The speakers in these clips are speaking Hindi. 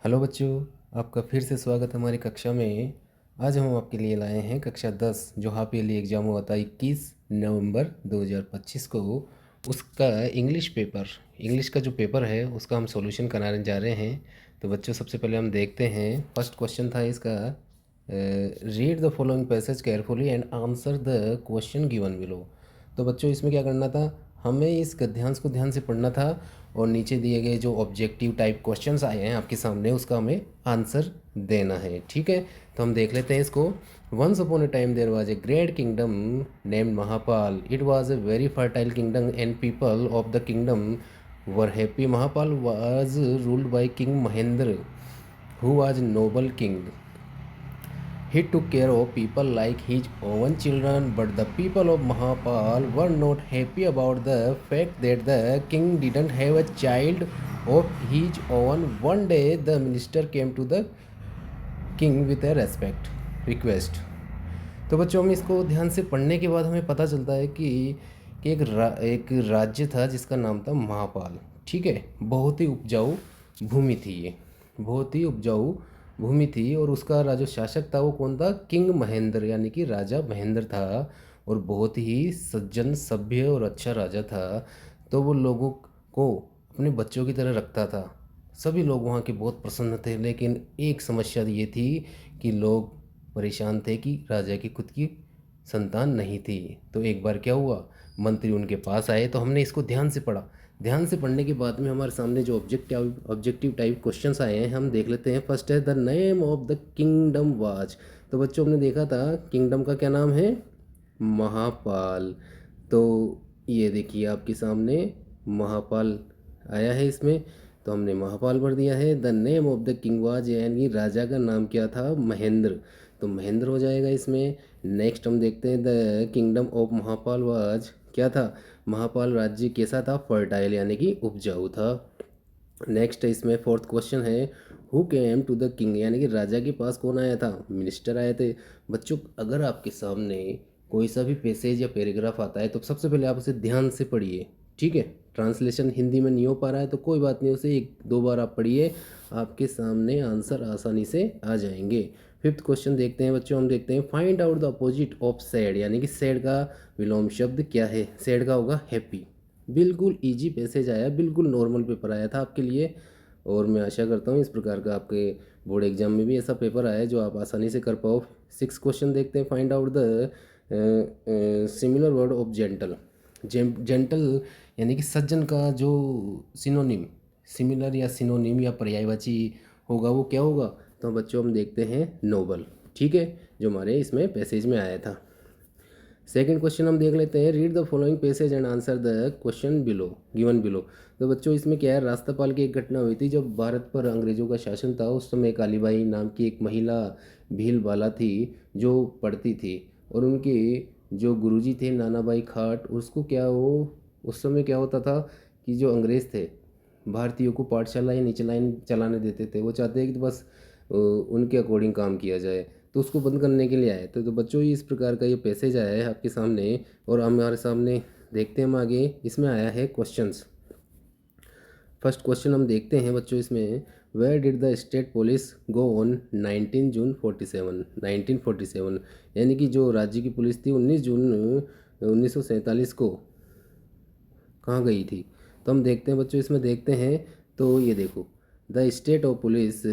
हेलो बच्चों, आपका फिर से स्वागत है हमारी कक्षा में। आज हम आपके लिए लाए हैं कक्षा 10 जो हाफ ईयरली एग्ज़ाम हुआ था 21 नवंबर 2025 को। उसका इंग्लिश का जो पेपर है उसका हम सॉल्यूशन कराने जा रहे हैं। तो बच्चों, सबसे पहले हम देखते हैं। फर्स्ट क्वेश्चन था इसका, read the following passage carefully and answer the question given below. तो बच्चों, इसमें क्या करना था, हमें इस गद्यांश को ध्यान से पढ़ना था और नीचे दिए गए जो ऑब्जेक्टिव टाइप क्वेश्चंस आए हैं आपके सामने उसका हमें आंसर देना है। ठीक है, तो हम देख लेते हैं इसको। Once upon a time there was a great kingdom named Mahapal. It was a very fertile kingdom and people of the kingdom were happy. Mahapal was ruled by king Mahendra who was noble king. He took care of people like his own children, but the people of Mahapal were not happy about the fact that the king didn't have a child of his own. One day, the minister came to the king with a request. तो बच्चों, हम इसको ध्यान से पढ़ने के बाद हमें पता चलता है कि एक राज्य था जिसका नाम था महापाल। ठीक है, बहुत ही उपजाऊ भूमि थी ये, बहुत ही उपजाऊ भूमि थी। और उसका जो शासक था वो कौन था, किंग महेंद्र, यानी कि राजा महेंद्र था। और बहुत ही सज्जन, सभ्य और अच्छा राजा था। तो वो लोगों को अपने बच्चों की तरह रखता था। सभी लोग वहाँ के बहुत प्रसन्न थे, लेकिन एक समस्या ये थी कि लोग परेशान थे कि राजा की खुद की संतान नहीं थी। तो एक बार क्या हुआ, मंत्री उनके पास आए। तो हमने इसको ध्यान से पढ़ा। ध्यान से पढ़ने के बाद में हमारे सामने जो ऑब्जेक्टिव टाइप क्वेश्चंस आए हैं हम देख लेते हैं। फर्स्ट है the name of the kingdom was. तो बच्चों, हमने देखा था किंगडम का क्या नाम है, महापाल। तो ये देखिए आपके सामने महापाल आया है इसमें, तो हमने महापाल भर दिया है। The name of the king was, यानी राजा का नाम क्या था, महेंद्र, तो महेंद्र हो जाएगा इसमें। नेक्स्ट हम देखते हैं द किंगडम ऑफ महापाल वाज, क्या था, महापाल राज्य कैसा था, फर्टाइल, यानी कि उपजाऊ था। नेक्स्ट इसमें फोर्थ क्वेश्चन है who came to the king, यानी कि राजा के पास कौन आया था, मिनिस्टर आए थे। बच्चों, अगर आपके सामने कोई सा भी पैसेज या पैराग्राफ आता है तो सबसे पहले आप उसे ध्यान से पढ़िए। ठीक है, ट्रांसलेशन हिंदी में नहीं हो पा रहा है तो कोई बात नहीं, उसे एक दो बार आप पढ़िए, आपके सामने आंसर आसानी से आ जाएंगे। फिफ्थ क्वेश्चन देखते हैं बच्चों, हम देखते हैं find out the opposite of sad, यानी कि सैड का विलोम शब्द क्या है। सैड का होगा हैप्पी। बिल्कुल इजी पैसेज आया, बिल्कुल नॉर्मल पेपर आया था आपके लिए। और मैं आशा करता हूँ इस प्रकार का आपके बोर्ड एग्जाम में भी ऐसा पेपर आया जो आप आसानी से कर पाओ। सिक्स क्वेश्चन देखते हैं, find out the similar word of gentle. Gentle यानी कि सज्जन का जो सिनोनिम, सिमिलर या सिनोनिम या पर्यायवाची होगा वो क्या होगा। तो बच्चों, हम देखते हैं नोबल। ठीक है, जो हमारे इसमें पैसेज में आया था। सेकंड क्वेश्चन हम देख लेते हैं, read the following passage and answer the question below given below. तो बच्चों, इसमें क्या है, रास्तापाल की एक घटना हुई थी जब भारत पर अंग्रेजों का शासन था। उस समय कालीबाई नाम की एक महिला भील बाला थी जो पढ़ती थी। और उनके जो गुरुजी थे नानाबाई खाट, उसको क्या वो उस समय क्या होता था कि जो अंग्रेज़ थे भारतीयों को पाठशाला या नीचे लाइन चलाने देते थे। वो चाहते हैं कि बस उनके अकॉर्डिंग काम किया जाए, तो उसको बंद करने के लिए आए। तो बच्चों, इस प्रकार का ये पैसेज आया है आपके सामने और हमारे सामने देखते हैं हम आगे। इसमें आया है क्वेश्चंस। फर्स्ट क्वेश्चन हम देखते हैं बच्चों इसमें, where did the state police go on 19 June 47, 1947, यानी कि जो राज्य की पुलिस थी 19 जून 1947 को कहाँ गई थी। तो हम देखते हैं बच्चों, इसमें देखते हैं। तो ये देखो, the state of police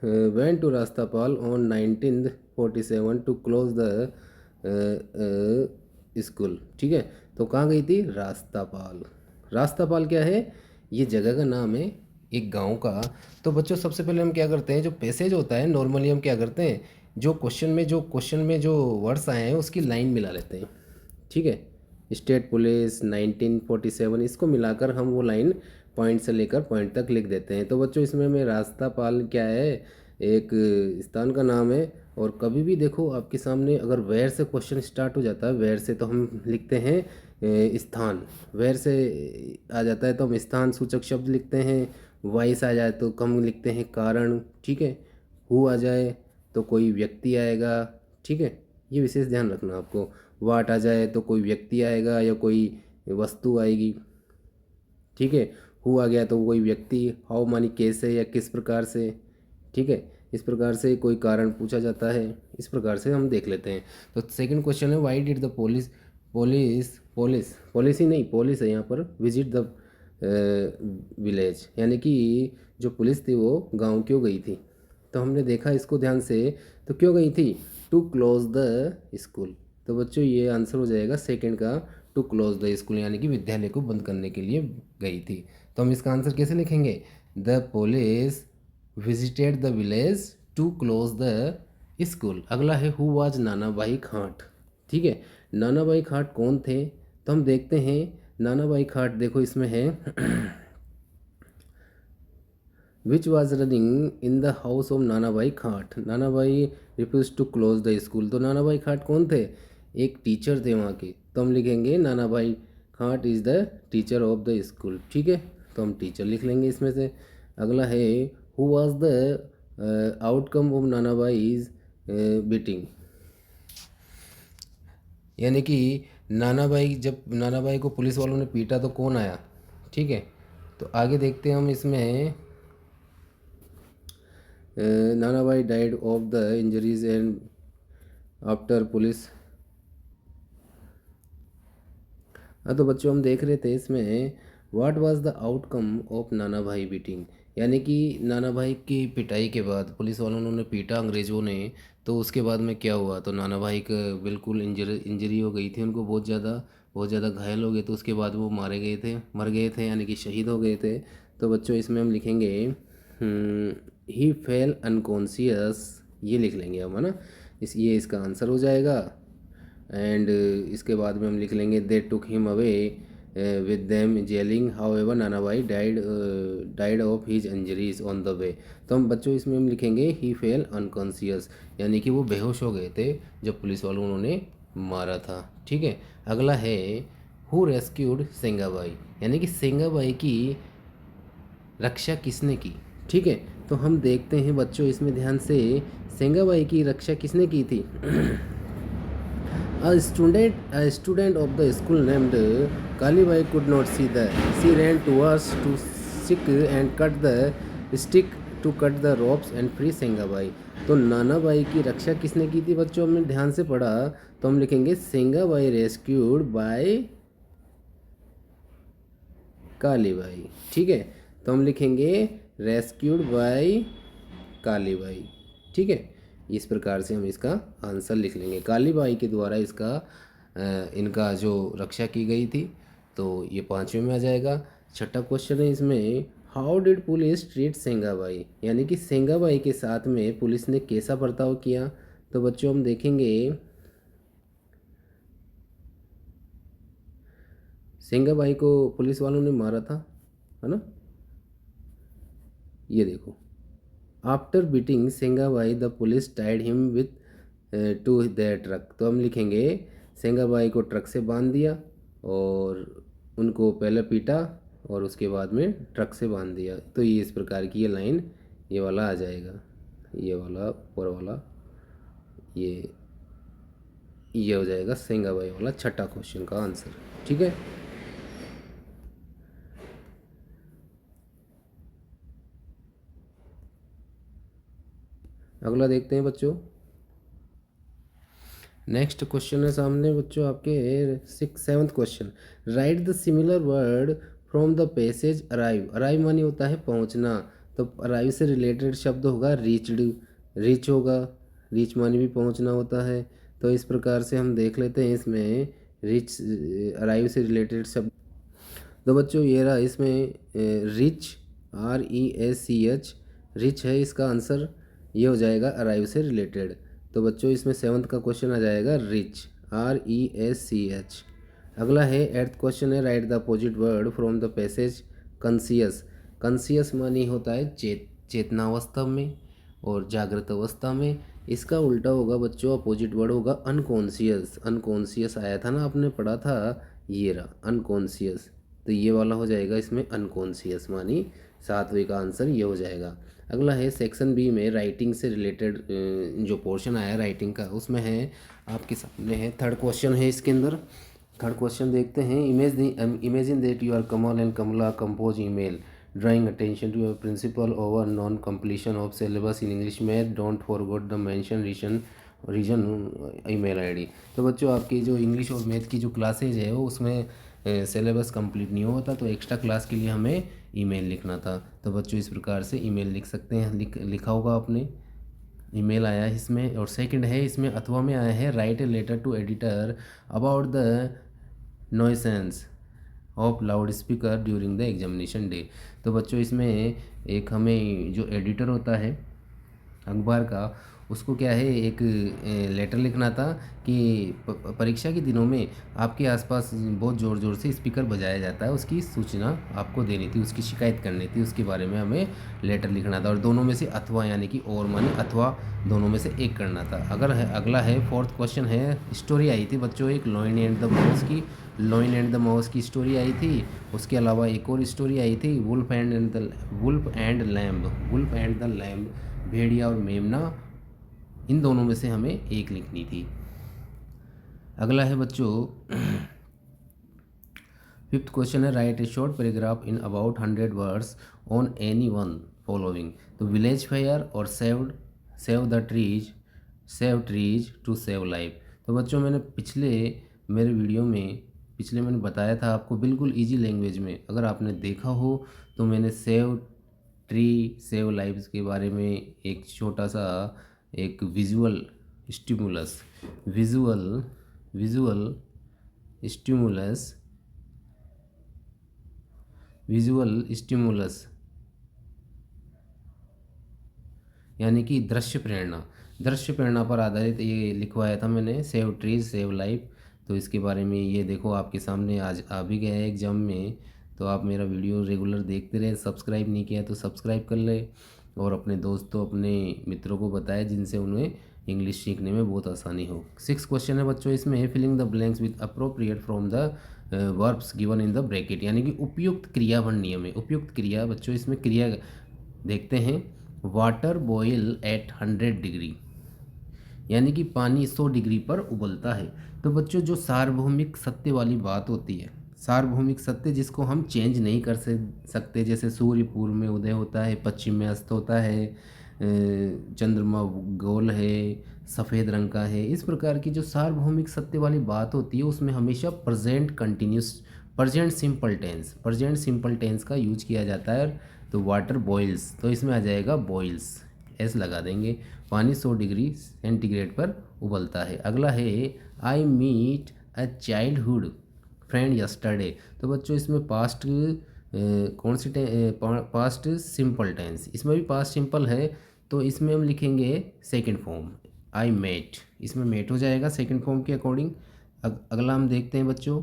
went to Rastapal on 1947 to close the school. ठीक है, तो कहाँ गई थी, रास्तापाल। रास्तापाल क्या है, ये जगह का नाम है, एक गांव का। तो बच्चों, सबसे पहले हम क्या करते हैं, जो पैसेज होता है नॉर्मली हम क्या करते हैं, जो क्वेश्चन में जो वर्ड्स आए हैं उसकी लाइन मिला लेते हैं। ठीक है, स्टेट पुलिस 1947, इसको मिलाकर हम वो लाइन पॉइंट से लेकर पॉइंट तक लिख देते हैं। तो बच्चों, इसमें में रास्तापाल क्या है, एक स्थान का नाम है। और कभी भी देखो आपके सामने अगर वेयर से क्वेश्चन स्टार्ट हो जाता है, वेयर से, तो हम लिखते हैं स्थान। वेयर से आ जाता है तो हम स्थान सूचक शब्द लिखते हैं। वाई से आ जाए तो हम लिखते हैं कारण। ठीक है, हु आ जाए तो कोई व्यक्ति आएगा। ठीक है, ये विशेष ध्यान रखना आपको। वाट आ जाए तो कोई व्यक्ति आएगा या कोई वस्तु आएगी। ठीक है, हु आ गया तो कोई व्यक्ति। हाउ मानी कैसे या किस प्रकार से। ठीक है, इस प्रकार से कोई कारण पूछा जाता है, इस प्रकार से हम देख लेते हैं। तो सेकंड क्वेश्चन है, why did the police police police police ही नहीं, पुलिस है यहाँ पर, विजिट द विलेज, यानी कि जो पुलिस थी वो गांव क्यों गई थी। तो हमने देखा इसको ध्यान से, तो क्यों गई थी, टू क्लोज द स्कूल। तो बच्चों ये आंसर हो जाएगा सेकंड का, टू क्लोज द स्कूल, यानी कि विद्यालय को बंद करने के लिए गई थी। तो हम इसका आंसर कैसे लिखेंगे, the police visited the village to close the school. अगला है, हु वाज नाना भाई खाट। ठीक है, नाना भाई खाट कौन थे, तो हम देखते हैं नाना भाई खाट, देखो इसमें है which was running in the house of Nanabhai Khat, Nanabhai refuse to close the school. तो नाना भाई खाट कौन थे, एक टीचर थे वहाँ के, तो हम लिखेंगे नाना भाई खाट is the teacher of the school. ठीक है, तो हम टीचर लिख लेंगे इसमें से। अगला है, who was the outcome of नाना भाई इज बीटिंग, यानी कि जब नाना भाई को पुलिस वालों ने पीटा तो कौन आया। ठीक है, तो आगे देखते हैं हम इसमें, नाना Bhai died of the injuries and after police. हाँ, तो बच्चों हम देख रहे थे इसमें, what was the outcome of नाना भाई बीटिंग, यानी कि नाना भाई की पिटाई के बाद पुलिस वालों ने उन्हें पीटा अंग्रेज़ों ने, तो उसके बाद में क्या हुआ, तो नाना भाई का बिल्कुल इंजरी हो गई थी, उनको बहुत ज़्यादा घायल हो गए, तो उसके बाद वो मर गए थे, यानी कि शहीद हो गए थे। तो बच्चों इसमें हम लिखेंगे ही फेल अनकॉन्शियस, ये लिख लेंगे हम, है ना, ये इसका आंसर हो जाएगा। एंड इसके बाद में हम लिख लेंगे, they took him away with them yelling, however Nana Bhai died of his injuries on the way. तो हम बच्चों इसमें हम लिखेंगे ही फेल अनकॉन्शियस, यानी कि वो बेहोश हो गए थे जब पुलिस वालों उन्होंने मारा था। ठीक है, अगला है, हु रेस्क्यूड सेंगाबाई, यानी कि सेंगाबाई की रक्षा किसने की। ठीक है, तो हम देखते हैं बच्चों इसमें ध्यान से, सेंगाबाई की रक्षा किसने की थी A student of the school named Kalibai could not see the. She ran towards to seek and cut the stick to cut the ropes and free सेंगाबाई। तो नानाबाई की रक्षा किसने की थी बच्चों, हमने ध्यान से पढ़ा, तो हम लिखेंगे सेंगाबाई रेस्क्यूड बाय कालीबाई। ठीक है, तो हम लिखेंगे रेस्क्यूड बाय कालीबाई। ठीक है, इस प्रकार से हम इसका आंसर लिख लेंगे, कालीबाई के द्वारा इनका जो रक्षा की गई थी। तो ये पाँचवें में आ जाएगा। छठा क्वेश्चन है इसमें, हाउ डिड पुलिस ट्रीट सेंगाबाई, यानी कि सेंगाबाई के साथ में पुलिस ने कैसा बर्ताव किया। तो बच्चों हम देखेंगे, सेंगाबाई को पुलिस वालों ने मारा था, है ना, ये देखो, after beating Sengabai the police tied him with to the truck. तो हम लिखेंगे सेंगाबाई को ट्रक से बांध दिया और उनको पहले पीटा और उसके बाद में ट्रक से बांध दिया। तो ये इस प्रकार की ये लाइन, ये वाला आ जाएगा, ये वाला ऊपर वाला, ये हो जाएगा सेंगाबाई वाला छठा क्वेश्चन का आंसर। ठीक है, अगला देखते हैं बच्चों। नेक्स्ट क्वेश्चन है सामने बच्चों आपके 7th question, right the similar word from the passage arrive. Arrive मानी होता है पहुंचना, तो अराइव से रिलेटेड शब्द होगा रीच्ड, रीच होगा, रीच मानी भी पहुंचना होता है। तो इस प्रकार से हम देख लेते हैं इसमें रिच अराइव से रिलेटेड शब्द। तो बच्चों ये रहा इसमें रिच, REACH, रिच है इसका आंसर, ये हो जाएगा अराइव से रिलेटेड। तो बच्चों इसमें 7th का क्वेश्चन आ जाएगा रिच, REACH। अगला है 8th क्वेश्चन है, right the opposite word from the passage conscious. Conscious मानी होता है चेतनावस्था में और जागृत अवस्था में, इसका उल्टा होगा बच्चों, अपोजिट वर्ड होगा अनकॉन्शियस। अनकॉन्शियस आया था ना, आपने पढ़ा था, ये रहा अनकॉन्शियस, तो ये वाला हो जाएगा इसमें अनकॉन्शियस मानी 7वें का आंसर ये हो जाएगा। अगला है सेक्शन बी में राइटिंग से रिलेटेड जो पोर्शन आया राइटिंग का, उसमें है आपके सामने है 3rd क्वेश्चन है इसके अंदर। 3rd क्वेश्चन देखते हैं, imagine that you are Kamal and Kamala compose email drawing attention to principal over non completion of syllabus in English math, don't forget the mention reason email ID. तो बच्चों आपकी जो इंग्लिश और मैथ की जो क्लासेज है वो उसमें सिलेबस कंप्लीट नहीं होता, तो एक्स्ट्रा क्लास के लिए हमें ईमेल लिखना था। तो बच्चों इस प्रकार से ईमेल लिख सकते हैं, लिखा होगा आपने, ईमेल आया है इसमें। और सेकंड है इसमें अथवा में आया है, write a letter to editor about the nuisance of loud speaker during the examination day. तो बच्चों इसमें एक हमें जो एडिटर होता है अखबार का, उसको क्या है एक लेटर लिखना था कि परीक्षा के दिनों में आपके आसपास बहुत ज़ोर ज़ोर से स्पीकर बजाया जाता है, उसकी सूचना आपको देनी थी, उसकी शिकायत करनी थी, उसके बारे में हमें लेटर लिखना था। और दोनों में से अथवा यानी कि और माने अथवा दोनों में से एक करना था। अगर है अगला है फोर्थ क्वेश्चन है, स्टोरी आई थी बच्चों एक लॉयन एंड द माउस की, लॉयन एंड द माउस की स्टोरी आई थी। उसके अलावा एक और स्टोरी आई थी वुल्फ एंड लैम्ब, भेड़िया और मेमना, इन दोनों में से हमें एक लिखनी थी। अगला है बच्चों फिफ्थ क्वेश्चन है, write a short paragraph in about 100 words on any one following. तो विलेज फेयर और save trees to save life. तो बच्चों मैंने मेरे वीडियो में मैंने बताया था आपको बिल्कुल इजी लैंग्वेज में, अगर आपने देखा हो तो मैंने सेव ट्री सेव लाइव्स के बारे में एक छोटा सा एक विजुअल स्टिमुलस यानी कि दृश्य प्रेरणा पर आधारित ये लिखवाया था मैंने, सेव ट्रीज सेव लाइफ। तो इसके बारे में ये देखो आपके सामने आज आ भी गया है एग्जाम में। तो आप मेरा वीडियो रेगुलर देखते रहे, सब्सक्राइब नहीं किया तो सब्सक्राइब कर ले, और अपने दोस्तों अपने मित्रों को बताएं जिनसे उन्हें इंग्लिश सीखने में बहुत आसानी हो। 6 क्वेश्चन है बच्चों इसमें, filling the blanks with appropriate from the verbs given in the bracket, यानी कि उपयुक्त क्रिया नियम है। उपयुक्त क्रिया बच्चों इसमें क्रिया देखते हैं, वाटर बॉयल एट 100 डिग्री, यानी कि पानी 100 डिग्री पर उबलता है। तो बच्चों जो सार्वभौमिक सत्य वाली बात होती है, सार्वभौमिक सत्य जिसको हम चेंज नहीं कर सकते, जैसे सूर्य पूर्व में उदय होता है, पश्चिम में अस्त होता है, चंद्रमा गोल है, सफ़ेद रंग का है, इस प्रकार की जो सार्वभौमिक सत्य वाली बात होती है उसमें हमेशा प्रेजेंट सिंपल टेंस का यूज किया जाता है। तो वाटर बॉइल्स, तो इसमें आ जाएगा बॉइल्स, एस लगा देंगे। पानी 100 डिग्री सेंटीग्रेड पर उबलता है। अगला है, I meet a childhood friend yesterday. तो बच्चों इसमें पास्ट कौन सी पास्ट सिंपल टेंस, इसमें भी पास्ट सिंपल है, तो इसमें हम लिखेंगे सेकंड फॉर्म, आई मेट, इसमें मेट हो जाएगा सेकंड फॉर्म के अकॉर्डिंग। अगला हम देखते हैं बच्चों,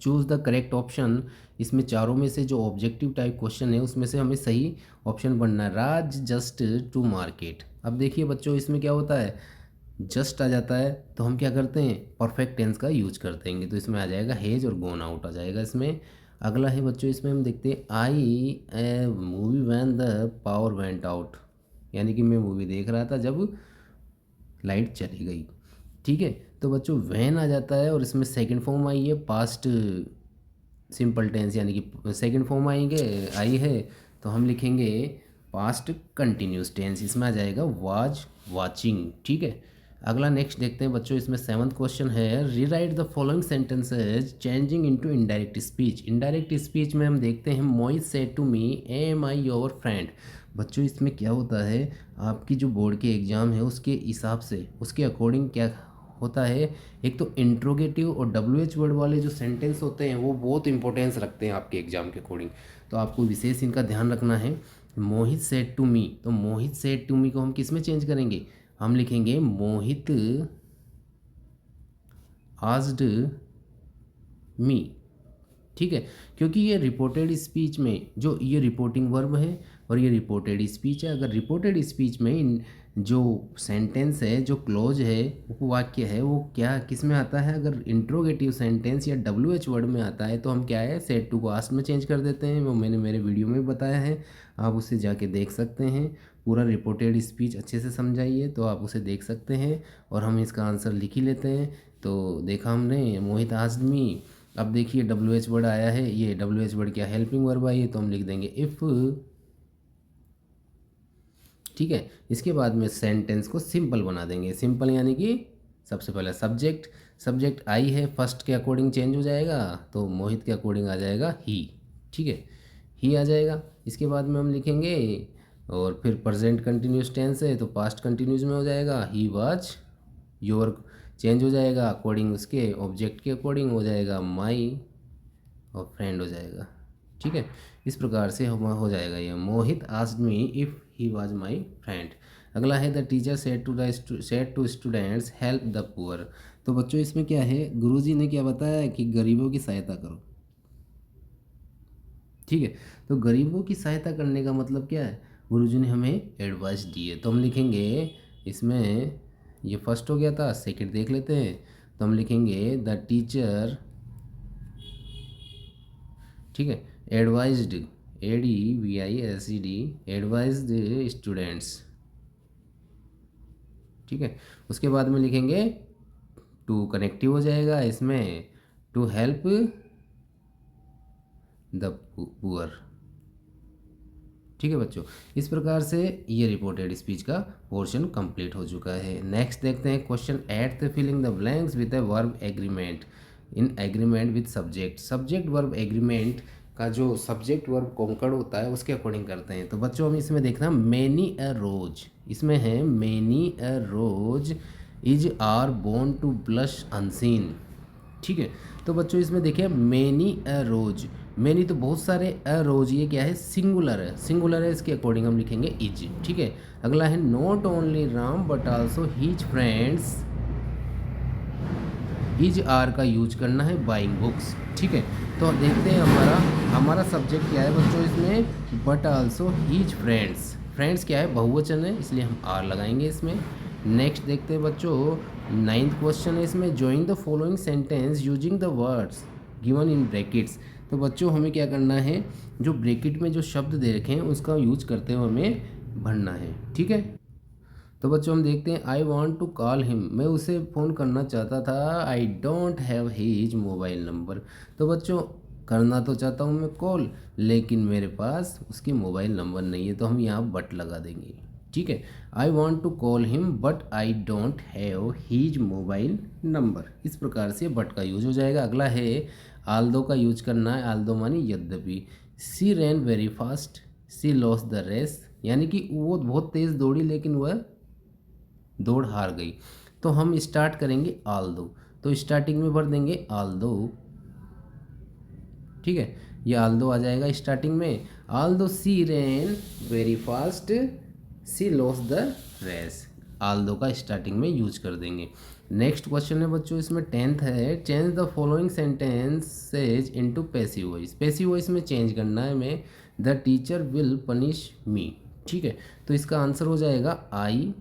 चूज़ द करेक्ट ऑप्शन। इसमें चारों में से जो ऑब्जेक्टिव टाइप क्वेश्चन है उसमें से हमें सही ऑप्शन बनना है। राज जस्ट टू मार्केट। अब देखिए बच्चों इसमें क्या होता है, जस्ट आ जाता है तो हम क्या करते हैं, परफेक्ट टेंस का यूज कर देंगे, तो इसमें आ जाएगा हेज और गोन आउट आ जाएगा इसमें। अगला है बच्चों इसमें हम देखते हैं, I a movie when the power went out, यानी कि मैं मूवी देख रहा था जब लाइट चली गई। ठीक है, तो बच्चों वैन आ जाता है और इसमें सेकंड फॉर्म आई है पास्ट सिंपल टेंस, यानी कि सेकंड फॉर्म आई है, तो हम लिखेंगे पास्ट कंटिन्यूस टेंस, इसमें आ जाएगा वाज वाचिंग। ठीक है, अगला नेक्स्ट देखते हैं बच्चों, इसमें 7th क्वेश्चन है, rewrite the following sentences changing into indirect speech. Indirect speech में हम देखते हैं, Mohit said to me am I your friend. बच्चों इसमें क्या होता है, आपकी जो बोर्ड के एग्ज़ाम है उसके हिसाब से उसके अकॉर्डिंग क्या होता है, एक तो इंट्रोगेटिव और WH वर्ड वाले जो सेंटेंस होते हैं वो बहुत इंपॉर्टेंस रखते हैं आपके एग्जाम के अकॉर्डिंग, तो आपको विशेष इनका ध्यान रखना है। मोहित सेड टू मी, तो मोहित सेड टू मी को हम किस में चेंज करेंगे, हम लिखेंगे मोहित आस्क्ड मी। ठीक है, क्योंकि ये रिपोर्टेड स्पीच में जो ये रिपोर्टिंग वर्ब है और ये रिपोर्टेड स्पीच है, अगर रिपोर्टेड स्पीच में इन जो सेंटेंस है, जो क्लोज है, उपवाक्य है, वो क्या किस में आता है, अगर इंट्रोगेटिव सेंटेंस या WH वर्ड में आता है तो हम क्या है, सेड टू को आस्क्ड में चेंज कर देते हैं। वो मैंने मेरे वीडियो में बताया है, आप उसे जाके देख सकते हैं। पूरा रिपोर्टेड स्पीच अच्छे से समझाइए तो आप उसे देख सकते हैं, और हम इसका आंसर लिख ही लेते हैं। तो देखा हमने, मोहित आस्क्ड मी अब देखिए डब्ल्यू एच वर्ड आया है, ये डब्ल्यू एच वर्ड क्या हेल्पिंग वर्ब आई है, तो हम लिख देंगे इफ़। ठीक है, इसके बाद में सेंटेंस को सिंपल बना देंगे। सिंपल यानी कि सबसे पहले सब्जेक्ट, सब्जेक्ट आई है, फर्स्ट के अकॉर्डिंग चेंज हो जाएगा, तो मोहित के अकॉर्डिंग आ जाएगा ही। ठीक है, ही आ जाएगा। इसके बाद में हम लिखेंगे, और फिर प्रेजेंट कंटिन्यूस टेंस है तो पास्ट कंटिन्यूस में हो जाएगा, ही वाज योर, चेंज हो जाएगा अकॉर्डिंग उसके ऑब्जेक्ट के अकॉर्डिंग हो जाएगा माई, और फ्रेंड हो जाएगा। ठीक है, इस प्रकार से हम हो जाएगा ये, Mohit asked me if he was my friend. अगला है the teacher said to students help the poor. तो बच्चों इसमें क्या है, गुरुजी ने क्या बताया कि गरीबों की सहायता करो। ठीक है, तो गरीबों की सहायता करने का मतलब क्या है, गुरुजी ने हमें एडवाइस दी है। तो हम लिखेंगे इसमें, ये फर्स्ट हो गया था, सेकंड देख लेते हैं। तो हम लिखेंगे द टीचर, ठीक है, एडवाइज्ड, ADVISED, एडवाइज्ड स्टूडेंट्स। ठीक है, उसके बाद में लिखेंगे टू, कनेक्टिव हो जाएगा इसमें, टू हेल्प द पुअर। ठीक है बच्चों, इस प्रकार से ये रिपोर्टेड स्पीच का पोर्शन कंप्लीट हो चुका है। नेक्स्ट देखते हैं question 8 filling the blanks with a verb agreement in agreement with subject. Subject verb agreement का जो सब्जेक्ट वर्ब कॉन्कर्ड होता है उसके अकॉर्डिंग करते हैं। तो बच्चों हम इसमें देखना, मैनी अ रोज, इसमें है many a rose is are born to blush unseen. ठीक है, तो बच्चों इसमें देखिए मैनी अ रोज, मैनी तो बहुत सारे, अ रोज ये क्या है, सिंगुलर है, सिंगुलर है, इसके अकॉर्डिंग हम लिखेंगे इज। ठीक है, अगला है not only Ram but also his friends, is are का यूज करना है बाइंग बुक्स। ठीक है, तो देखते हैं हमारा हमारा सब्जेक्ट क्या है बच्चों इसमें, but also his friends, friends क्या है, बहुवचन है, इसलिए हम आर लगाएंगे इसमें। नेक्स्ट देखते हैं बच्चों 9th क्वेश्चन है इसमें, join the following sentence using the words given in brackets. तो बच्चों हमें क्या करना है, जो ब्रैकेट में जो शब्द दे रखे हैं उसका यूज करते हुए हमें भरना है। ठीक है, तो बच्चों हम देखते हैं, I want to call him, मैं उसे फ़ोन करना चाहता था, I don't have his mobile number. तो बच्चों करना तो चाहता हूँ मैं कॉल, लेकिन मेरे पास उसकी मोबाइल नंबर नहीं है, तो हम यहाँ बट लगा देंगे। ठीक है, I want to call him but I don't have his mobile number, इस प्रकार से बट का यूज हो जाएगा। अगला है आल्दो का यूज करना है, आल्दो मानी यद्यपि। She ran very fast, she lost the race, यानी कि वो बहुत तेज़ दौड़ी लेकिन वह दौड़ हार गई। तो हम स्टार्ट करेंगे आल दो, तो स्टार्टिंग में भर देंगे आल दो। ठीक है, ये आल दो आ जाएगा स्टार्टिंग में, although she ran very fast she lost the race, although का स्टार्टिंग में यूज कर देंगे। नेक्स्ट क्वेश्चन है बच्चों इसमें 10th है, change the following sentences into passive voice. Passive voice में चेंज करना है हमें, the teacher will punish me. ठीक है, तो इसका आंसर हो जाएगा आई।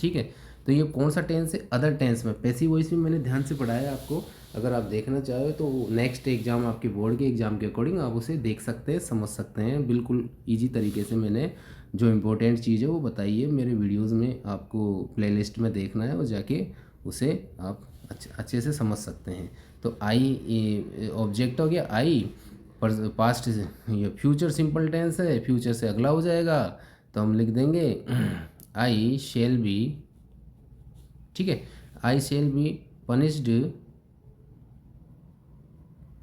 ठीक है, तो ये कौन सा टेंस है, अदर टेंस में। पैसिव वॉइस भी मैंने ध्यान से पढ़ाया आपको, अगर आप देखना चाहो तो नेक्स्ट एग्जाम आपके बोर्ड के एग्जाम के अकॉर्डिंग आप उसे देख सकते हैं, समझ सकते हैं, बिल्कुल इजी तरीके से मैंने जो इम्पोर्टेंट चीज़ है वो बताई है मेरे वीडियोज़ में, आपको प्लेलिस्ट में देखना है और जाके उसे आप अच्छे से समझ सकते हैं। तो आई ऑब्जेक्ट हो गया आई, पर पास्ट ये फ्यूचर सिंपल टेंस है, फ्यूचर से अगला हो जाएगा, तो हम लिख देंगे आई शेल बी। ठीक है, I shall be punished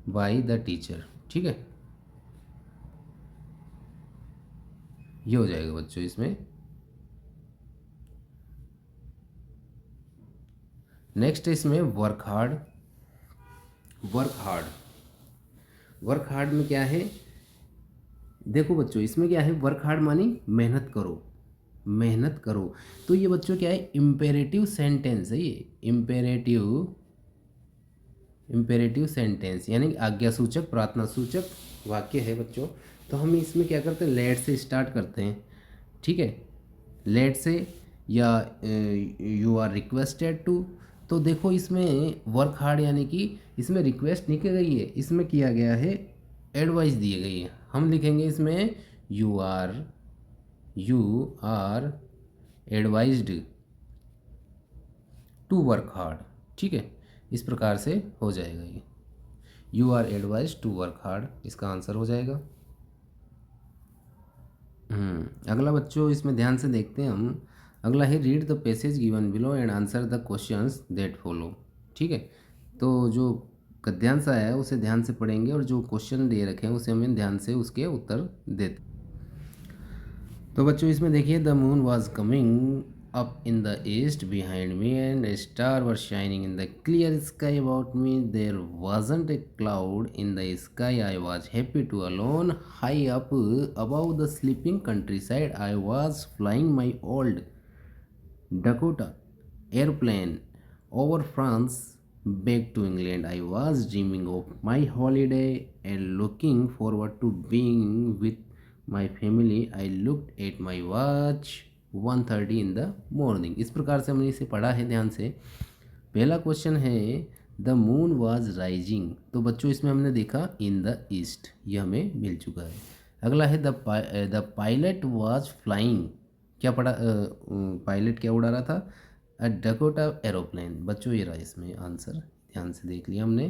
by the teacher. ठीक है, ये हो जाएगा बच्चों इसमें। नेक्स्ट इसमें work hard, work hard, work hard में क्या है, देखो बच्चों इसमें क्या है, वर्क हार्ड मानी मेहनत करो, मेहनत करो। तो ये बच्चों क्या है, इम्पेरेटिव सेंटेंस है, ये इम्पेरेटिव, इम्पेरेटिव सेंटेंस यानी आज्ञा सूचक प्रार्थना सूचक वाक्य है बच्चों। तो हम इसमें क्या करते हैं, लेट से स्टार्ट करते हैं। ठीक है, लेट से, या यू आर रिक्वेस्टेड टू। तो देखो इसमें वर्क हार्ड यानी कि इसमें रिक्वेस्ट नहीं की गई है, इसमें किया गया है एडवाइस दी गई है। हम लिखेंगे इसमें you are advised to work hard. ठीक है, इस प्रकार से हो जाएगा ये। You are advise to work hard, इसका आंसर हो जाएगा। अगला बच्चों इसमें ध्यान से देखते हैं हम। अगला है read the passage given below and answer the questions that follow. ठीक है, तो जो गद्यांश आया है उसे ध्यान से पढ़ेंगे और जो क्वेश्चन दे रखे हैं उसे हमें ध्यान से उसके उत्तर देते। तो बच्चों इसमें देखिए, the moon was coming up in the east behind me and a star were shining in the clear sky about me, there wasn't a cloud in the sky, I was happy to alone high up above the sleeping countryside, I was flying my old Dakota airplane over France back to England. I was dreaming of my holiday and looking forward to being with my family. I looked at my watch 1:30 in the morning. इस प्रकार से हमने इसे पढ़ा है ध्यान से। पहला क्वेश्चन है द मून वाज राइजिंग, तो बच्चों इसमें हमने देखा इन द ईस्ट, ये हमें मिल चुका है। अगला है द पायलट वाज फ्लाइंग, क्या पढ़ा, पायलट क्या उड़ा रहा था, अ डकोटा एरोप्लेन। बच्चों ये रहा इसमें आंसर, ध्यान से देख लिया हमने।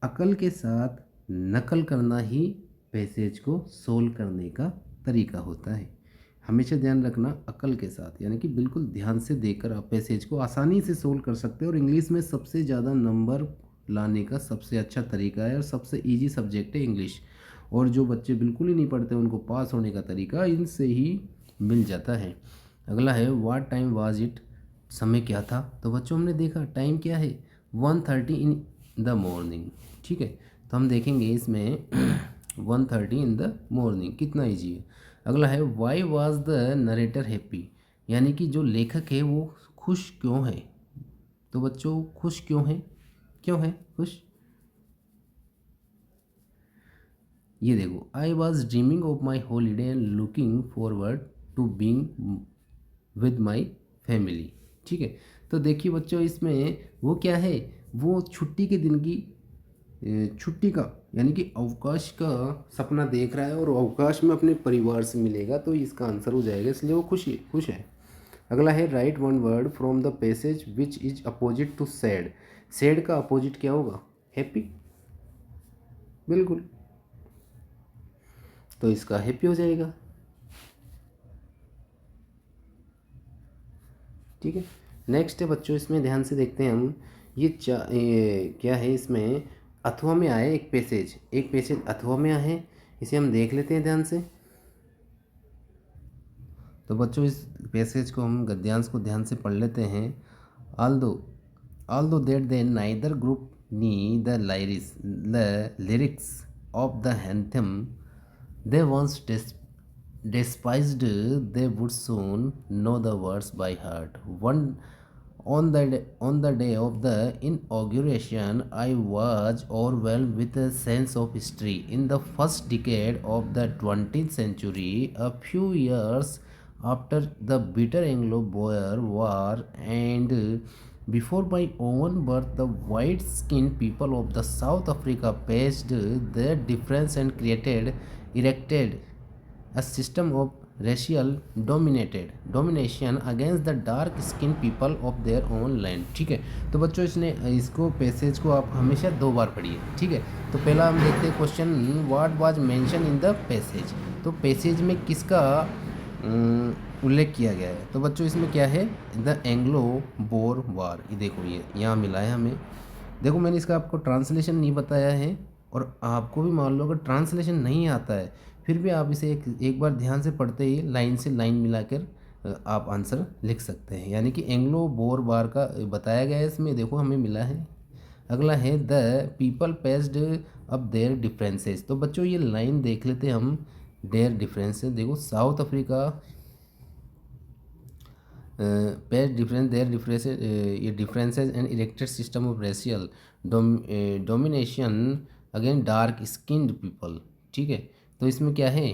अकल के साथ नकल करना ही पैसेज को सोल्व करने का तरीका होता है। हमेशा ध्यान रखना, अकल के साथ यानी कि बिल्कुल ध्यान से देखकर आप पैसेज को आसानी से सोल्व कर सकते हो। और इंग्लिश में सबसे ज़्यादा नंबर लाने का सबसे अच्छा तरीका है और सबसे ईजी सब्जेक्ट है इंग्लिश। और जो बच्चे बिल्कुल ही नहीं पढ़ते उनको पास होने का तरीका इनसे ही मिल जाता है। अगला है व्हाट टाइम वाज इट, समय क्या था, तो बच्चों हमने देखा टाइम क्या है 1:30 इन द मॉर्निंग। ठीक है, तो हम देखेंगे इसमें 1:30 इन द मॉर्निंग, कितना ईजी है। अगला है Y was the narrator happy, यानी कि जो लेखक है वो खुश क्यों है, तो बच्चों खुश क्यों है खुश, ये देखो, I was dreaming of my holiday and looking forward to being with my family. ठीक है, तो देखिए बच्चों इसमें वो क्या है, वो छुट्टी के दिन की छुट्टी का यानी कि अवकाश का सपना देख रहा है और अवकाश में अपने परिवार से मिलेगा, तो इसका आंसर हो जाएगा, इसलिए वो खुश है। अगला है write one word from the passage which is opposite to sad, sad का अपोजिट क्या होगा, हैप्पी, बिल्कुल, तो इसका हैप्पी हो जाएगा। ठीक है, नेक्स्ट है बच्चों इसमें ध्यान से देखते हैं हम, ये क्या है, इसमें अथवा में आए एक पैसेज अथवा में आए, इसे हम देख लेते हैं ध्यान से। तो बच्चों इस पैसेज को हम गद्यांश को ध्यान से पढ़ लेते हैं। Although that they neither group knee the lyrics of the anthem they once despised, they would soon know the words by heart. On the day of the inauguration, I was overwhelmed with a sense of history. In the first decade of the 20th century, a few years after the bitter Anglo-Boer War and before my own birth, the white-skinned people of the South Africa faced their difference and erected a system of racial domination against the dark skinned people of their own land। ठीक है, तो बच्चों इसको पैसेज को आप हमेशा 2 बार पढ़िए। ठीक है, तो पहला हम देखते हैं question, what was mention in the passage, तो पैसेज में किसका उल्लेख किया गया है, तो बच्चों इसमें क्या है, द एंग्लो बोर वार, ये देखो ये यहाँ मिला है हमें। देखो मैंने इसका आपको ट्रांसलेशन नहीं बताया है और आपको भी मान लो अगर ट्रांसलेशन नहीं आता है फिर भी आप इसे एक बार ध्यान से पढ़ते ही लाइन से लाइन मिलाकर आप आंसर लिख सकते हैं, यानी कि एंग्लो बोर वार का बताया गया है इसमें, देखो हमें मिला है। अगला है the people patched up their differences, तो बच्चों ये लाइन देख लेते हैं हम, देयर डिफरेंसेस, देखो South Africa page difference their differences, ये differences and erected system of racial domination again dark skinned people. ठीक है, तो इसमें क्या है,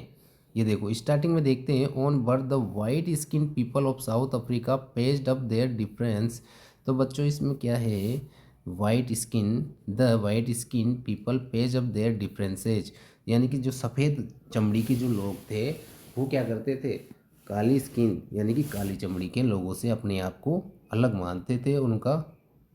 ये देखो स्टार्टिंग में देखते हैं, on birth the white skin people of South Africa patched up their difference, तो बच्चों इसमें क्या है, white skin people patch up their differences, यानी कि जो सफ़ेद चमड़ी के जो लोग थे वो क्या करते थे, काली स्किन यानी कि काली चमड़ी के लोगों से अपने आप को अलग मानते थे, उनका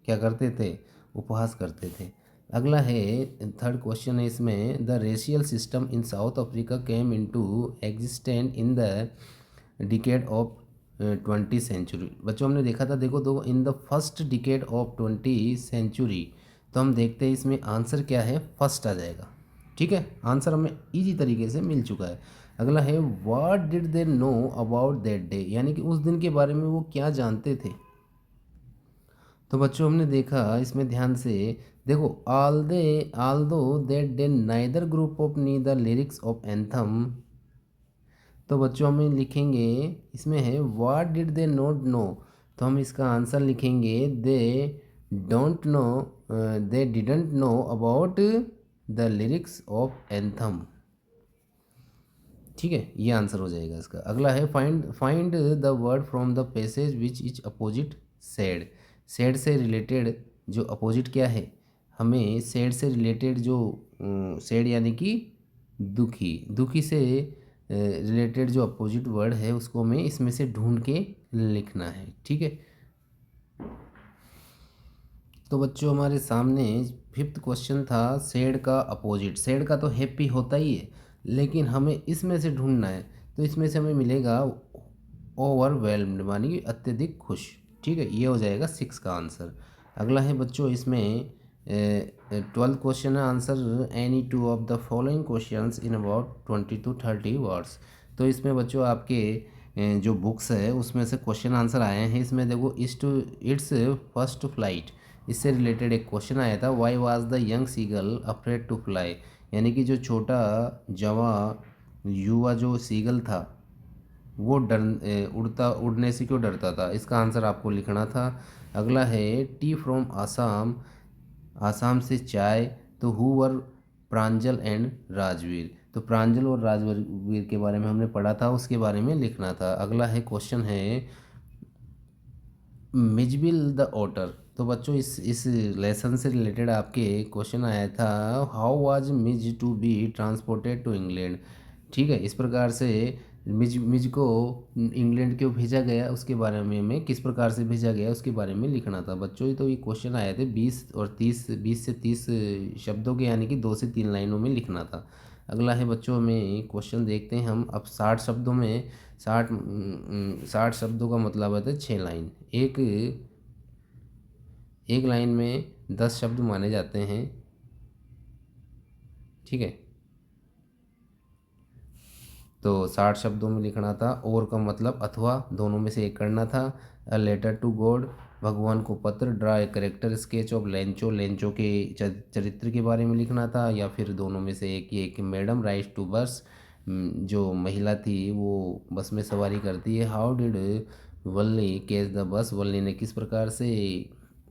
क्या करते थे, उपहास करते थे। अगला है थर्ड क्वेश्चन है इसमें, the racial system in South Africa came into existent in the decade of 20 century. बच्चों हमने देखा था, देखो दो, in the first decade of 20 century. तो हम देखते हैं इसमें आंसर क्या है, फर्स्ट आ जाएगा। ठीक है, आंसर हमें इजी तरीके से मिल चुका है। अगला है, what did they know about that day, यानी कि उस दिन के बारे में वो क्या जानते थे। तो बच्चों हमने देखा इसमें ध्यान से, देखो आल दो that day neither group of knee the lyrics of anthem. तो बच्चों हमें लिखेंगे, इसमें है what did they not know, तो हम इसका आंसर लिखेंगे they don't know, they didn't know about the lyrics of anthem. ठीक है, ये आंसर हो जाएगा इसका। अगला है, find find the word from the passage which is opposite side. Sad से रिलेटेड जो अपोजिट क्या है, हमें सैड से रिलेटेड जो सैड यानी कि दुखी, दुखी से रिलेटेड जो अपोजिट वर्ड है उसको हमें इसमें से ढूंढ के लिखना है। ठीक है, तो बच्चों हमारे सामने फिफ्थ क्वेश्चन था, सैड का अपोजिट। सैड का तो हैप्पी होता ही है, लेकिन हमें इसमें से ढूंढना है। तो इसमें से हमें मिलेगा ओवरवेल्म्ड, मानी कि अत्यधिक खुश। ठीक है, ये हो जाएगा सिक्स का आंसर। अगला है बच्चों इसमें 12th क्वेश्चन है, answer any two of the following questions in about 20 to 30 words. तो इसमें बच्चों आपके जो बुक्स है उसमें से क्वेश्चन आंसर आए हैं। इसमें देखो, इट्स फर्स्ट फ्लाइट, इससे रिलेटेड एक क्वेश्चन आया था, why was the young seagull afraid to fly, यानी कि जो छोटा जवा युवा जो सीगल था वो उड़ने से क्यों डरता था, इसका आंसर आपको लिखना था। अगला है, टी फ्रॉम आसाम, आसाम से चाय, तो who were Pranjal and Rajveer, तो प्रांजल और राजवीर के बारे में हमने पढ़ा था, उसके बारे में लिखना था। अगला है क्वेश्चन है, मिजबिल द ओटर। तो बच्चों इस लेसन से रिलेटेड आपके क्वेश्चन आया था, how was Mij to be transported to England. ठीक है, इस प्रकार से मिज को इंग्लैंड क्यों भेजा गया, उसके बारे में हमें किस प्रकार से भेजा गया उसके बारे में लिखना था। बच्चों तो ये क्वेश्चन आए थे 20 से 30 शब्दों के, यानी कि 2 से 3 लाइनों में लिखना था। अगला है बच्चों, हमें क्वेश्चन देखते हैं हम अब 60 शब्दों में। 60 शब्दों का मतलब है तो 6 लाइन, एक एक लाइन में 10 शब्द माने जाते हैं। ठीक है, तो 60 शब्दों में लिखना था। और का मतलब अथवा, दोनों में से एक करना था। अ लेटर टू गॉड, भगवान को पत्र। Draw a character sketch of Lencho, Lencho के चरित्र के बारे में लिखना था। या फिर दोनों में से एक, ये कि मैडम राइज टू बस, जो महिला थी वो बस में सवारी करती है। How did Valli catch the bus, Valli ने किस प्रकार से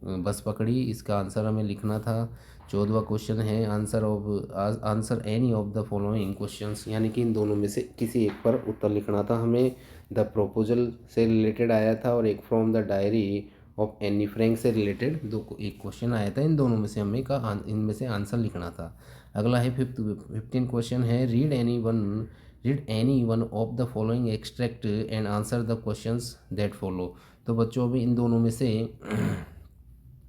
बस पकड़ी, इसका आंसर हमें लिखना था। 14वां क्वेश्चन है, answer any of the following questions, यानी कि इन दोनों में से किसी एक पर उत्तर लिखना था हमें। द प्रोपोजल से रिलेटेड आया था, और एक from the diary of Anne Frank से रिलेटेड एक क्वेश्चन आया था। इन दोनों में से हमें इनमें से आंसर लिखना था। अगला है 15 क्वेश्चन है, read any one of the following extract and answer the questions that follow. तो बच्चों अभी इन दोनों में से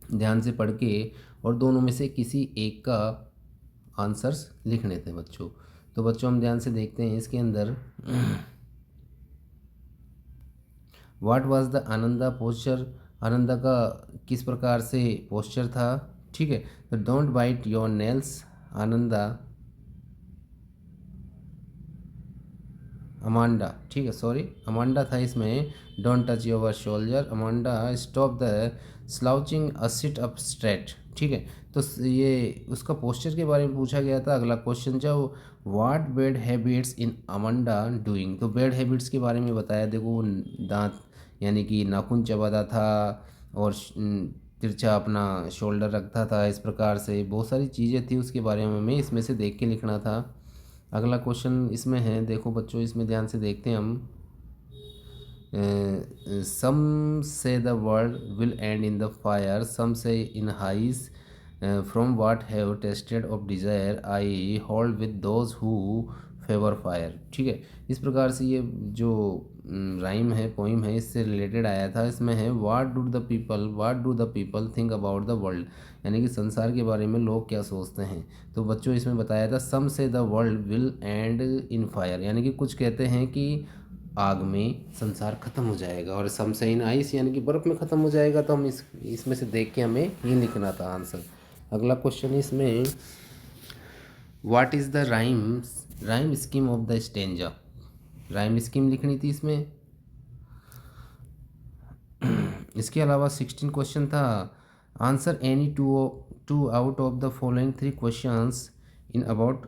ध्यान से पढ़ के और दोनों में से किसी एक का आंसर्स लिखने थे बच्चों। तो बच्चों हम ध्यान से देखते हैं इसके अंदर, what was the Ananda posture, Ananda का किस प्रकार से पोस्चर था। ठीक है, तो don't bite your nails, Ananda Amanda, ठीक है सॉरी अमांडा था इसमें, don't touch your shoulder, Amanda stop the slouching a sit up straight. ठीक है, तो ये उसका पोस्चर के बारे में पूछा गया था। अगला क्वेश्चन जो, what bad habits in Amanda doing, तो बैड हैबिट्स के बारे में बताया। देखो वो दांत यानी कि नाखून चबाता था, और तिरछा अपना शोल्डर रखता था, इस प्रकार से बहुत सारी चीज़ें थी उसके बारे में हमें इसमें से देख के लिखना था। अगला क्वेश्चन इसमें है, देखो बच्चों इसमें ध्यान से देखते हैं हम, some say the world will end in the fire, some say in ice, from what have tasted of desire I hold with those who favour fire. ठीक है, इस प्रकार से ये जो राइम है, पोइम है, इससे रिलेटेड आया था। इसमें है what do the people think about the world, यानी कि संसार के बारे में लोग क्या सोचते हैं। तो बच्चों इसमें बताया था सम say the world will end in fire, यानी कि कुछ कहते हैं कि आग में संसार खत्म हो जाएगा, और सम से इन आइस, यानी कि बर्फ़ में ख़त्म हो जाएगा। तो हम इसमें से देख के हमें ये लिखना था आंसर। अगला क्वेश्चन इसमें what is the rhyme scheme of the stanza, rhyme scheme लिखनी थी इसमें। इसके अलावा 16 क्वेश्चन था answer any two out of the following 3 questions in about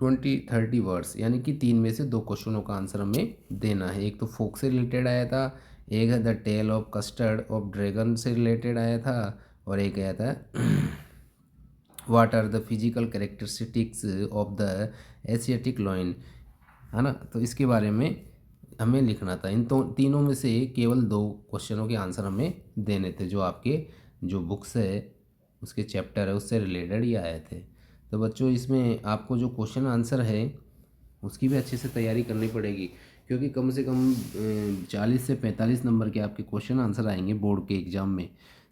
20-30 words, यानी कि 3 में से 2 क्वेश्चनों का आंसर हमें देना है। एक तो फोक से रिलेटेड आया था, एक है the tale of custard of dragon से रिलेटेड आया था, और एक आया था what are the physical characteristics of the Asiatic lion, है ना। तो इसके बारे में हमें लिखना था। इन तीनों में से केवल 2 क्वेश्चनों के आंसर हमें देने थे, जो आपके जो बुक्स है उसके चैप्टर है उससे रिलेटेड ही आए थे। तो बच्चों इसमें आपको जो क्वेश्चन आंसर है उसकी भी अच्छे से तैयारी करनी पड़ेगी, क्योंकि कम से कम 40 से 45 नंबर के आपके क्वेश्चन आंसर आएंगे बोर्ड के एग्ज़ाम में।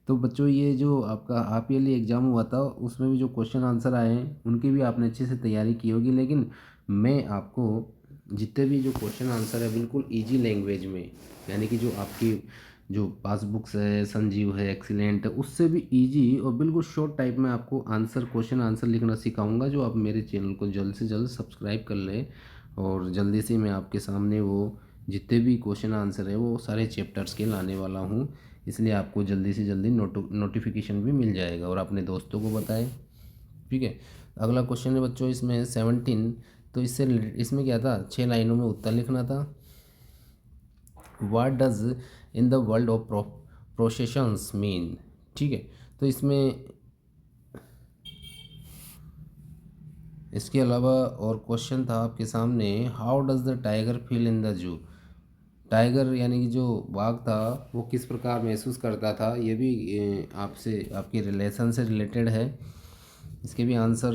तो बच्चों ये जो आपका हाफ ईयरली एग्ज़ाम हुआ था उसमें भी जो क्वेश्चन आंसर आए हैं उनकी भी आपने अच्छे से तैयारी की होगी, लेकिन मैं आपको जितने भी जो क्वेश्चन आंसर है बिल्कुल इजी लैंग्वेज में, यानी कि जो आपकी जो पासबुक्स है, संजीव है, एक्सीलेंट है, उससे भी इजी और बिल्कुल शॉर्ट टाइप में आपको क्वेश्चन आंसर लिखना सिखाऊंगा, जो आप मेरे चैनल को जल्द से जल्द सब्सक्राइब कर लें। और जल्दी से मैं आपके सामने वो जितने भी क्वेश्चन आंसर है वो सारे चैप्टर्स के लाने वाला हूँ, इसलिए आपको जल्दी से जल्दी नोटिफिकेशन भी मिल जाएगा, और अपने दोस्तों को बताएं। ठीक है, अगला क्वेश्चन है बच्चों इसमें 17। तो इसमें क्या था, 6 लाइनों में उत्तर लिखना था। What does in the world of processions mean. ठीक है, तो इसके अलावा और क्वेश्चन था आपके सामने how does the tiger feel in the zoo, tiger यानी कि जो बाघ था वो किस प्रकार महसूस करता था, ये भी आपसे आपके रिलेशन से रिलेटेड है। इसके भी आंसर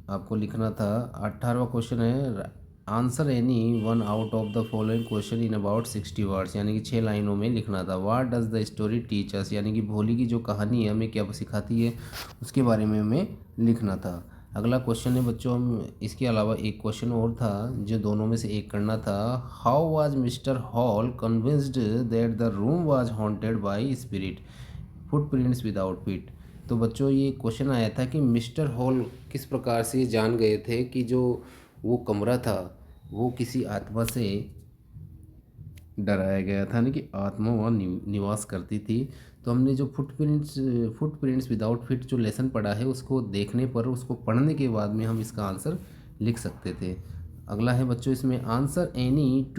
आपको लिखना था। 18वां क्वेश्चन है answer any one out of the following question in about 60 words, यानी कि 6 लाइनों में लिखना था। What does the story teach us, यानी कि भोली की जो कहानी है हमें क्या सिखाती है उसके बारे में हमें लिखना था। अगला क्वेश्चन है बच्चों, हम इसके अलावा एक क्वेश्चन और था जो दोनों में से एक करना था। How was Mr Hall convinced that the room was haunted by spirit footprints without feet. तो बच्चों ये क्वेश्चन आया था कि मिस्टर हॉल किस प्रकार से जान गए थे कि जो वो कमरा था वो किसी आत्मा से डराया गया था, यानी कि आत्मा वहाँ निवास करती थी। तो हमने जो फुटप्रिंट्स विदाउट फिट जो लेसन पढ़ा है उसको देखने पर, उसको पढ़ने के बाद में हम इसका आंसर लिख सकते थे। अगला है बच्चों इसमें answer any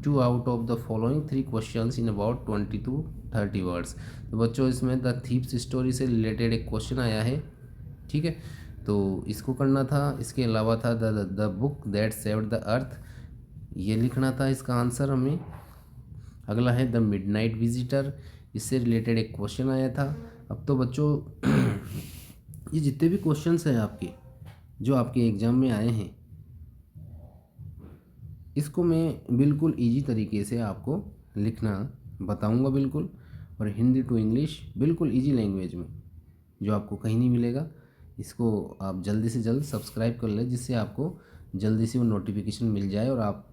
two out of the following 3 questions in about 20-30 words. तो बच्चों इसमें द थीप्स स्टोरी से रिलेटेड एक क्वेश्चन आया है। ठीक है, तो इसको करना था। इसके अलावा था the book that saved the earth, ये लिखना था इसका आंसर हमें। अगला है द मिडनाइट विजिटर, इससे रिलेटेड एक क्वेश्चन आया था। अब तो बच्चों ये जितने भी क्वेश्चंस हैं आपके जो आपके एग्ज़ाम में आए हैं इसको मैं बिल्कुल इजी तरीके से आपको लिखना बताऊंगा बिल्कुल, और हिंदी टू इंग्लिश बिल्कुल इजी लैंग्वेज में जो आपको कहीं नहीं मिलेगा। इसको आप जल्दी से जल्द सब्सक्राइब कर लें, जिससे आपको जल्दी से वो नोटिफिकेशन मिल जाए और आप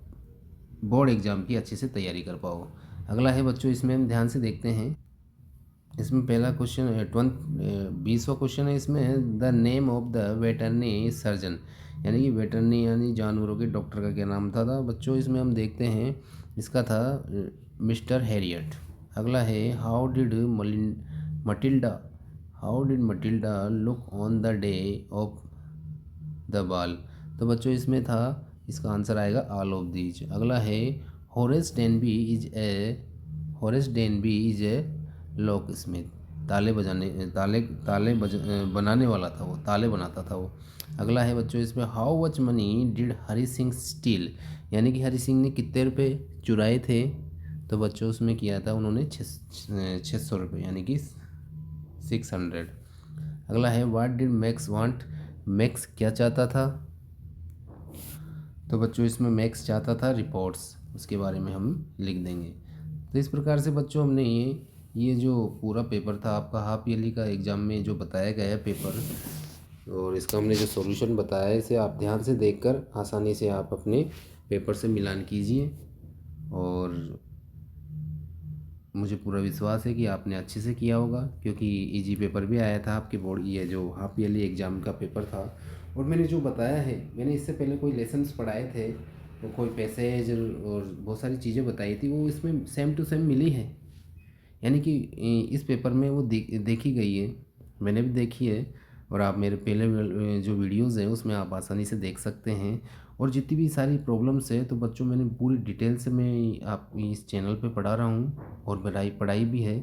बोर्ड एग्ज़ाम की अच्छे से तैयारी कर पाओ। अगला है बच्चों इसमें हम ध्यान से देखते हैं। इसमें पहला क्वेश्चन 20वां क्वेश्चन है इसमें the name of the veterinary surgeon, यानी कि वेटरनरी यानी जानवरों के डॉक्टर का क्या नाम था बच्चों। इसमें हम देखते हैं इसका था मिस्टर हैरियट। अगला है Matilda how did Matilda look on the day of the बाल। तो बच्चों इसमें था, इसका आंसर आएगा ऑल ऑफ दीज। अगला है Horace Denby is a lock Smith, बनाने वाला था वो, ताले बनाता था वो। अगला है बच्चों इसमें how much money did Hari Singh steel, यानी कि हरी सिंह ने कितने रुपए चुराए थे। तो बच्चों उसमें किया था उन्होंने 600 रुपये, यानी कि 600। अगला है what did max want, max क्या चाहता था। तो बच्चों इसमें मैक्स चाहता था रिपोर्ट्स, उसके बारे में हम लिख देंगे। तो इस प्रकार से बच्चों हमने ये जो पूरा पेपर था आपका हाफ ईयरली का एग्ज़ाम में जो बताया गया है पेपर, और इसका हमने जो सॉल्यूशन बताया है इसे आप ध्यान से देखकर आसानी से आप अपने पेपर से मिलान कीजिए। और मुझे पूरा विश्वास है कि आपने अच्छे से किया होगा, क्योंकि इजी पेपर भी आया था आपके बोर्ड, ये जो हाफ ईयरली एग्ज़ाम का पेपर था। और मैंने जो बताया है, मैंने इससे पहले कोई लेसन्स पढ़ाए थे, तो कोई पैसेज और बहुत सारी चीज़ें बताई थी, वो इसमें सेम टू सेम मिली है। यानी कि इस पेपर में वो देखी गई है, मैंने भी देखी है। और आप मेरे पहले जो वीडियोज़ हैं उसमें आप आसानी से देख सकते हैं। और जितनी भी सारी प्रॉब्लम्स है तो बच्चों मैंने पूरी डिटेल से मैं आप इस चैनल पे पढ़ा रहा हूँ, और पढ़ाई पढ़ाई भी है।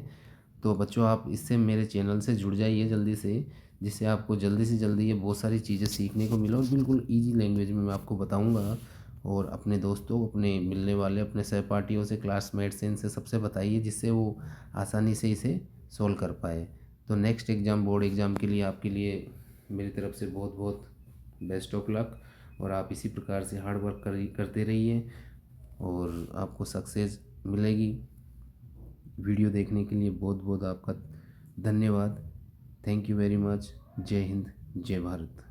तो बच्चों आप इससे मेरे चैनल से जुड़ जाइए जल्दी से, जिससे आपको जल्दी से जल्दी ये बहुत सारी चीज़ें सीखने को मिले, और बिल्कुल ईजी लैंग्वेज में मैं आपको बताऊँगा। और अपने दोस्तों, अपने मिलने वाले, अपने सहपाठियों से, क्लासमेट से, इनसे सबसे बताइए, जिससे वो आसानी से इसे सोल्व कर पाए। तो नेक्स्ट एग्ज़ाम, बोर्ड एग्ज़ाम के लिए आपके लिए मेरी तरफ से बहुत बहुत बेस्ट ऑफ लक। और आप इसी प्रकार से हार्ड वर्क करते रहिए और आपको सक्सेस मिलेगी। वीडियो देखने के लिए बहुत बहुत आपका धन्यवाद। Thank you very much. जय हिंद, जय भारत।